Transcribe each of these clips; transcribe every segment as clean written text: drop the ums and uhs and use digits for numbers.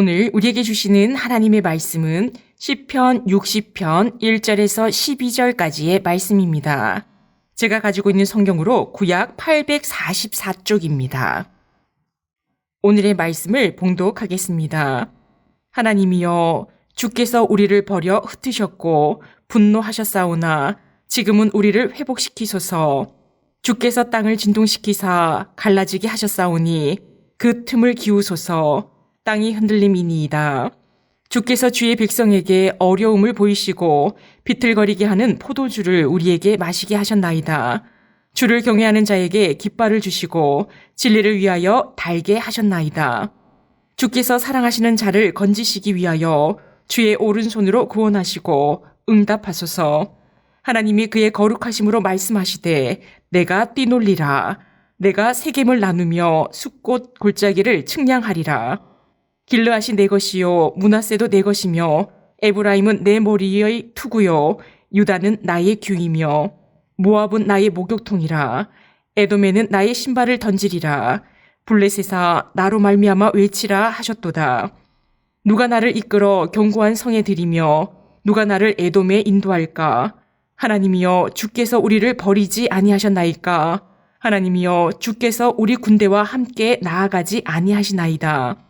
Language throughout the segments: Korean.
오늘 우리에게 주시는 하나님의 말씀은 시편 60편 1절에서 12절까지의 말씀입니다. 제가 가지고 있는 성경으로 구약 844쪽입니다. 오늘의 말씀을 봉독하겠습니다. 하나님이여, 주께서 우리를 버려 흩으셨고 분노하셨사오나 지금은 우리를 회복시키소서. 주께서 땅을 진동시키사 갈라지게 하셨사오니 그 틈을 기우소서. 땅이 흔들림이니이다. 주께서 주의 백성에게 어려움을 보이시고 비틀거리게 하는 포도주를 우리에게 마시게 하셨나이다. 주를 경외하는 자에게 깃발을 주시고 진리를 위하여 달게 하셨나이다. 주께서 사랑하시는 자를 건지시기 위하여 주의 오른손으로 구원하시고 응답하소서. 하나님이 그의 거룩하심으로 말씀하시되 내가 뛰놀리라. 내가 세겜을 나누며 숫꽃 골짜기를 측량하리라. 길르앗이 내 것이요 므낫세도 내 것이며 에브라임은 내 머리의 투구요 유다는 나의 규이며 모압은 나의 목욕통이라. 에돔에는 나의 신발을 던지리라. 블레셋아 나로 말미암아 외치라 하셨도다. 누가 나를 이끌어 견고한 성에 들이며 누가 나를 에돔에 인도할까? 하나님이여, 주께서 우리를 버리지 아니하셨나이까? 하나님이여, 주께서 우리 군대와 함께 나아가지 아니하시나이다.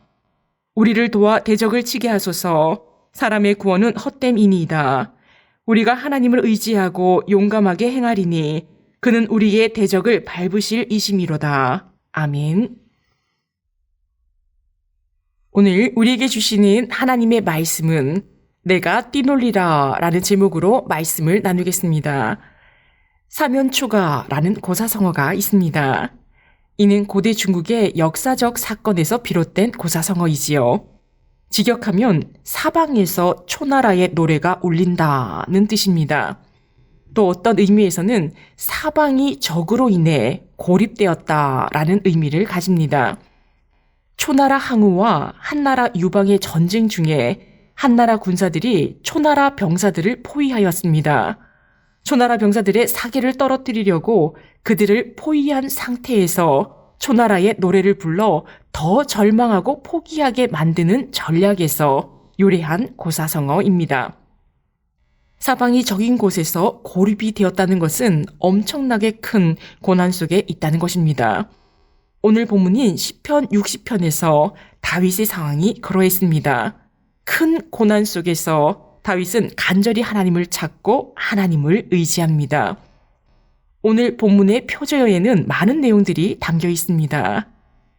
우리를 도와 대적을 치게 하소서. 사람의 구원은 헛됨이니이다. 우리가 하나님을 의지하고 용감하게 행하리니 그는 우리의 대적을 밟으실 이심이로다. 아멘. 오늘 우리에게 주시는 하나님의 말씀은 내가 뛰놀리라 라는 제목으로 말씀을 나누겠습니다. 사면초가라는 고사성어가 있습니다. 이는 고대 중국의 역사적 사건에서 비롯된 고사성어이지요. 직역하면 사방에서 초나라의 노래가 울린다는 뜻입니다. 또 어떤 의미에서는 사방이 적으로 인해 고립되었다라는 의미를 가집니다. 초나라 항우와 한나라 유방의 전쟁 중에 한나라 군사들이 초나라 병사들을 포위하였습니다. 초나라 병사들의 사기를 떨어뜨리려고 그들을 포위한 상태에서 초나라의 노래를 불러 더 절망하고 포기하게 만드는 전략에서 유래한 고사성어입니다. 사방이 적인 곳에서 고립이 되었다는 것은 엄청나게 큰 고난 속에 있다는 것입니다. 오늘 본문인 시편 60편에서 다윗의 상황이 그러했습니다. 큰 고난 속에서 다윗은 간절히 하나님을 찾고 하나님을 의지합니다. 오늘 본문의 표저어에는 많은 내용들이 담겨 있습니다.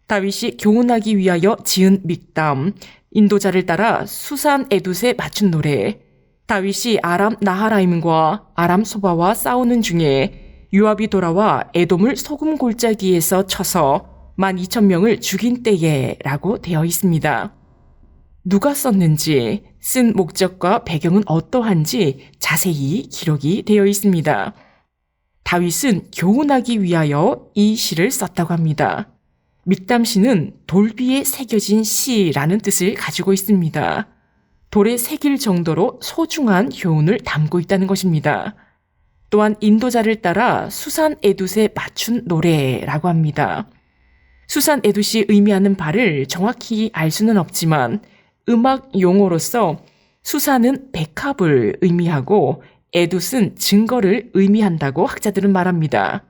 다윗이 교훈하기 위하여 지은 믹담, 인도자를 따라 수산 에둣에 맞춘 노래, 다윗이 아람 나하라임과 아람 소바와 싸우는 중에 요압이 돌아와 에돔을 소금 골짜기에서 쳐서 12,000명을 죽인 때에 라고 되어 있습니다. 누가 썼는지, 쓴 목적과 배경은 어떠한지 자세히 기록이 되어 있습니다. 다윗은 교훈하기 위하여 이 시를 썼다고 합니다. 믹담시는 돌비에 새겨진 시라는 뜻을 가지고 있습니다. 돌에 새길 정도로 소중한 교훈을 담고 있다는 것입니다. 또한 인도자를 따라 수산 에둣에 맞춘 노래라고 합니다. 수산 에둣이 의미하는 바를 정확히 알 수는 없지만 음악 용어로서 수산은 백합을 의미하고 에둣은 증거를 의미한다고 학자들은 말합니다.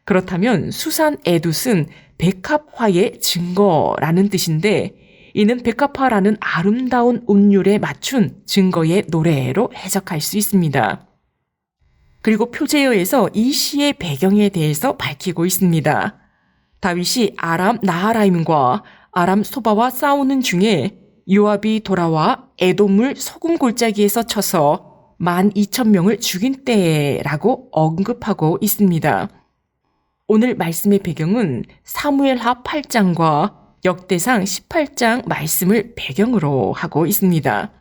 그렇다면 수산 에둣은 백합화의 증거라는 뜻인데 이는 백합화라는 아름다운 음률에 맞춘 증거의 노래로 해석할 수 있습니다. 그리고 표제어에서 이 시의 배경에 대해서 밝히고 있습니다. 다윗이 아람 나하라임과 아람 소바와 싸우는 중에 요압이 돌아와 에돔을 소금 골짜기에서 쳐서 12,000명을 죽인 때라고 언급하고 있습니다. 오늘 말씀의 배경은 사무엘하 8장과 역대상 18장 말씀을 배경으로 하고 있습니다.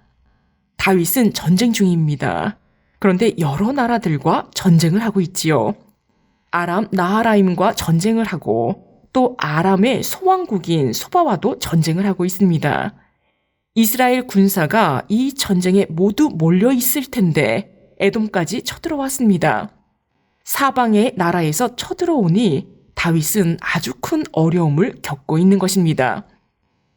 다윗은 전쟁 중입니다. 그런데 여러 나라들과 전쟁을 하고 있지요. 아람 나하라임과 전쟁을 하고 또 아람의 소왕국인 소바와도 전쟁을 하고 있습니다. 이스라엘 군사가 이 전쟁에 모두 몰려 있을 텐데 에돔까지 쳐들어왔습니다. 사방의 나라에서 쳐들어오니 다윗은 아주 큰 어려움을 겪고 있는 것입니다.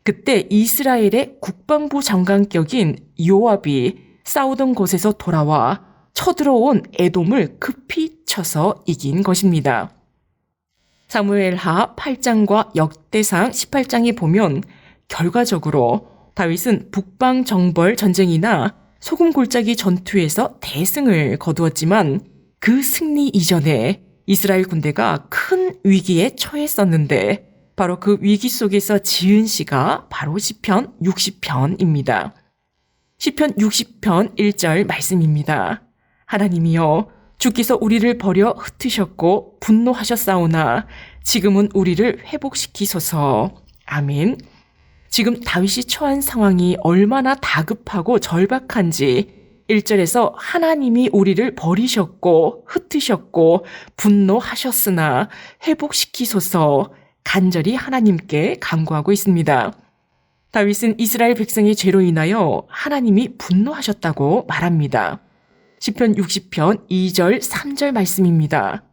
그때 이스라엘의 국방부 장관격인 요압이 싸우던 곳에서 돌아와 쳐들어온 에돔을 급히 쳐서 이긴 것입니다. 사무엘하 8장과 역대상 18장에 보면 결과적으로 다윗은 북방정벌 전쟁이나 소금골짜기 전투에서 대승을 거두었지만 그 승리 이전에 이스라엘 군대가 큰 위기에 처했었는데 바로 그 위기 속에서 지은 시가 바로 시편 60편입니다. 시편 60편 1절 말씀입니다. 하나님이여 주께서 우리를 버려 흩으셨고 분노하셨사오나 지금은 우리를 회복시키소서. 아멘. 지금 다윗이 처한 상황이 얼마나 다급하고 절박한지 1절에서 하나님이 우리를 버리셨고 흩으셨고 분노하셨으나 회복시키소서 간절히 하나님께 간구하고 있습니다. 다윗은 이스라엘 백성의 죄로 인하여 하나님이 분노하셨다고 말합니다. 시편 60편 2절 3절 말씀입니다.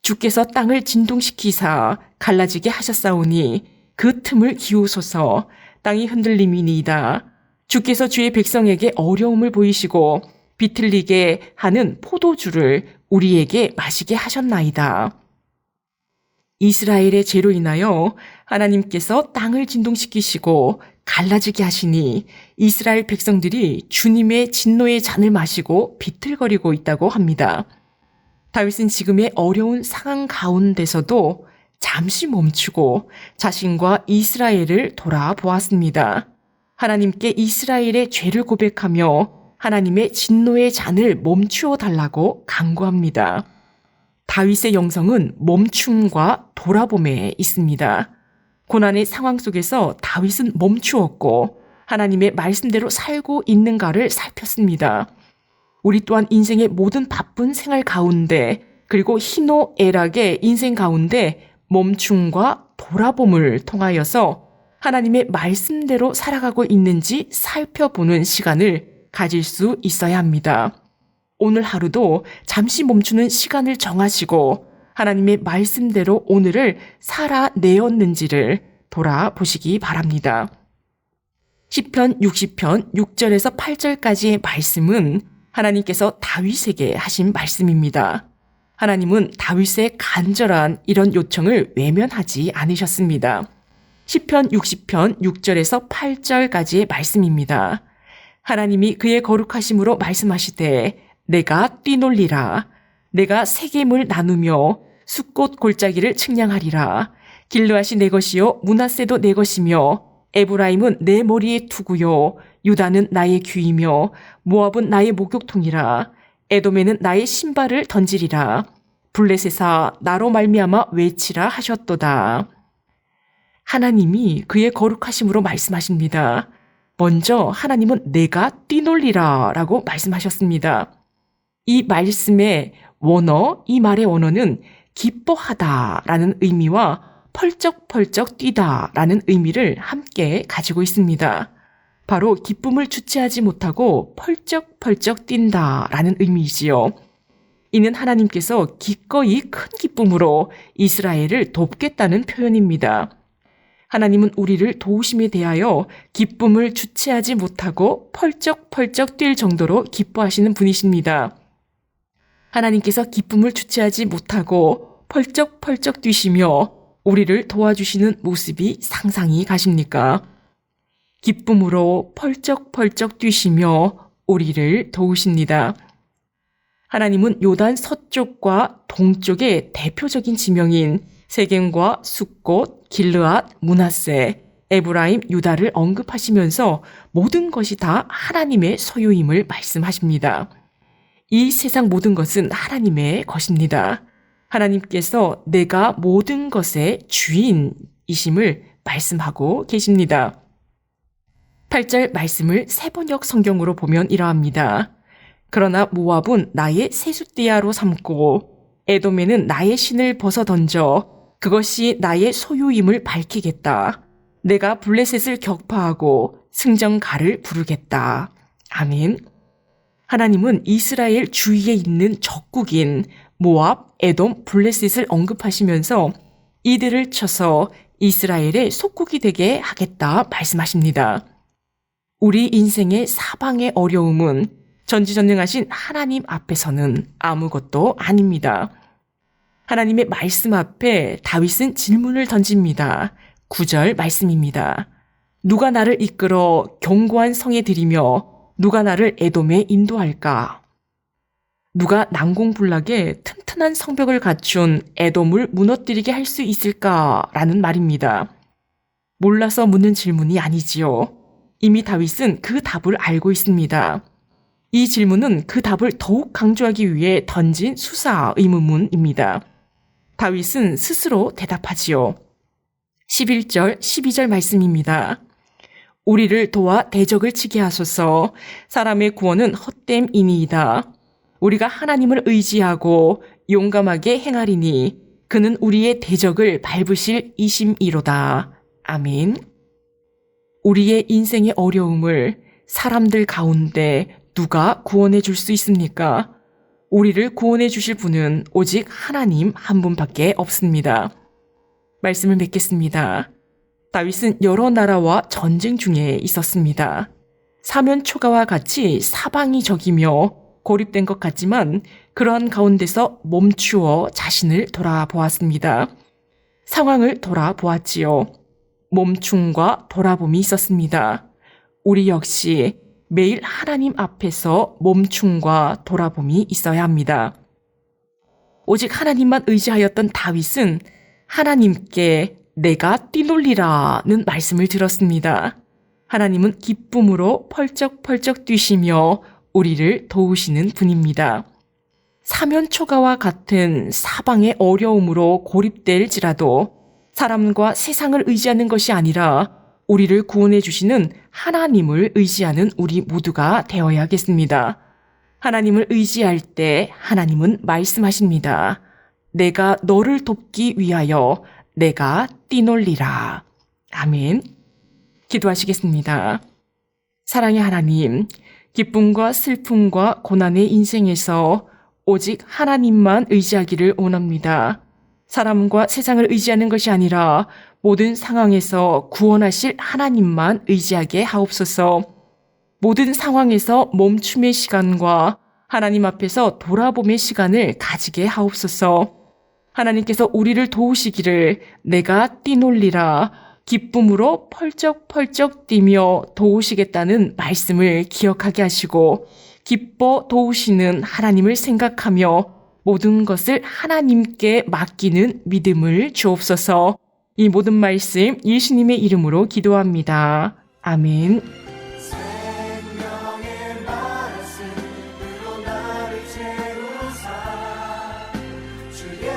주께서 땅을 진동시키사 갈라지게 하셨사오니 그 틈을 기우소서. 땅이 흔들림이니이다. 주께서 주의 백성에게 어려움을 보이시고 비틀리게 하는 포도주를 우리에게 마시게 하셨나이다. 이스라엘의 죄로 인하여 하나님께서 땅을 진동시키시고 갈라지게 하시니 이스라엘 백성들이 주님의 진노의 잔을 마시고 비틀거리고 있다고 합니다. 다윗은 지금의 어려운 상황 가운데서도 잠시 멈추고 자신과 이스라엘을 돌아보았습니다. 하나님께 이스라엘의 죄를 고백하며 하나님의 진노의 잔을 멈추어 달라고 간구합니다. 다윗의 영성은 멈춤과 돌아봄에 있습니다. 고난의 상황 속에서 다윗은 멈추었고 하나님의 말씀대로 살고 있는가를 살폈습니다. 우리 또한 인생의 모든 바쁜 생활 가운데 그리고 희노애락의 인생 가운데 멈춤과 돌아봄을 통하여서 하나님의 말씀대로 살아가고 있는지 살펴보는 시간을 가질 수 있어야 합니다. 오늘 하루도 잠시 멈추는 시간을 정하시고 하나님의 말씀대로 오늘을 살아내었는지를 돌아보시기 바랍니다. 시편 60편 6절에서 8절까지의 말씀은 하나님께서 다윗에게 하신 말씀입니다. 하나님은 다윗의 간절한 이런 요청을 외면하지 않으셨습니다. 시편 60편 6절에서 8절까지의 말씀입니다. 하나님이 그의 거룩하심으로 말씀하시되 내가 뛰놀리라. 내가 세겜을 나누며 숫꽃 골짜기를 측량하리라. 길르앗이 내 것이요 므낫세도 내 것이며 에브라임은 내 머리의 투구요 유다는 나의 귀이며 모압은 나의 목욕통이라. 에돔에는 나의 신발을 던지리라. 블레셋아 나로 말미암아 외치라 하셨도다. 하나님이 그의 거룩하심으로 말씀하십니다. 먼저 하나님은 내가 뛰놀리라 라고 말씀하셨습니다. 이 말씀의 원어, 이 말의 원어는 기뻐하다 라는 의미와 펄쩍펄쩍 뛰다 라는 의미를 함께 가지고 있습니다. 바로 기쁨을 주체하지 못하고 펄쩍펄쩍 뛴다 라는 의미이지요. 이는 하나님께서 기꺼이 큰 기쁨으로 이스라엘을 돕겠다는 표현입니다. 하나님은 우리를 도우심에 대하여 기쁨을 주체하지 못하고 펄쩍펄쩍 뛸 정도로 기뻐하시는 분이십니다. 하나님께서 기쁨을 주체하지 못하고 펄쩍펄쩍 뛰시며 우리를 도와주시는 모습이 상상이 가십니까? 기쁨으로 펄쩍펄쩍 뛰시며 우리를 도우십니다. 하나님은 요단 서쪽과 동쪽의 대표적인 지명인 세겜과 숫꽃, 길르앗, 므낫세, 에브라임, 유다를 언급하시면서 모든 것이 다 하나님의 소유임을 말씀하십니다. 이 세상 모든 것은 하나님의 것입니다. 하나님께서 내가 모든 것의 주인이심을 말씀하고 계십니다. 8절 말씀을 세번역 성경으로 보면 이러합니다. 그러나 모압은 나의 세숫대야로 삼고 에돔에는 나의 신을 벗어 던져 그것이 나의 소유임을 밝히겠다. 내가 블레셋을 격파하고 승전가를 부르겠다. 아멘. 하나님은 이스라엘 주위에 있는 적국인 모압, 에돔, 블레셋을 언급하시면서 이들을 쳐서 이스라엘의 속국이 되게 하겠다 말씀하십니다. 우리 인생의 사방의 어려움은 전지전능하신 하나님 앞에서는 아무것도 아닙니다. 하나님의 말씀 앞에 다윗은 질문을 던집니다. 9절 말씀입니다. 누가 나를 이끌어 견고한 성에 들이며 누가 나를 에돔에 인도할까? 누가 난공불락에 튼튼한 성벽을 갖춘 에돔을 무너뜨리게 할 수 있을까라는 말입니다. 몰라서 묻는 질문이 아니지요. 이미 다윗은 그 답을 알고 있습니다. 이 질문은 그 답을 더욱 강조하기 위해 던진 수사 의문문입니다. 다윗은 스스로 대답하지요. 11절, 12절 말씀입니다. 우리를 도와 대적을 치게 하소서. 사람의 구원은 헛됨이니이다. 우리가 하나님을 의지하고 용감하게 행하리니 그는 우리의 대적을 밟으실 이심이로다. 아멘. 우리의 인생의 어려움을 사람들 가운데 누가 구원해 줄 수 있습니까? 우리를 구원해 주실 분은 오직 하나님 한 분밖에 없습니다. 말씀을 맺겠습니다. 다윗은 여러 나라와 전쟁 중에 있었습니다. 사면 초가와 같이 사방이 적이며 고립된 것 같지만 그러한 가운데서 멈추어 자신을 돌아보았습니다. 상황을 돌아보았지요. 멈춤과 돌아봄이 있었습니다. 우리 역시 매일 하나님 앞에서 멈춤과 돌아봄이 있어야 합니다. 오직 하나님만 의지하였던 다윗은 하나님께 내가 뛰놀리라는 말씀을 들었습니다. 하나님은 기쁨으로 펄쩍펄쩍 뛰시며 우리를 도우시는 분입니다. 사면초가와 같은 사방의 어려움으로 고립될지라도 사람과 세상을 의지하는 것이 아니라 우리를 구원해 주시는 하나님을 의지하는 우리 모두가 되어야겠습니다. 하나님을 의지할 때 하나님은 말씀하십니다. 내가 너를 돕기 위하여 내가 뛰놀리라. 아멘. 기도하시겠습니다. 사랑의 하나님, 기쁨과 슬픔과 고난의 인생에서 오직 하나님만 의지하기를 원합니다. 사람과 세상을 의지하는 것이 아니라 모든 상황에서 구원하실 하나님만 의지하게 하옵소서. 모든 상황에서 멈춤의 시간과 하나님 앞에서 돌아봄의 시간을 가지게 하옵소서. 하나님께서 우리를 도우시기를 내가 뛰놀리라 기쁨으로 펄쩍펄쩍 뛰며 도우시겠다는 말씀을 기억하게 하시고 기뻐 도우시는 하나님을 생각하며 모든 것을 하나님께 맡기는 믿음을 주옵소서. 이 모든 말씀 예수님의 이름으로 기도합니다. 아멘. 생명의 말씀으로 나를 채우사 주의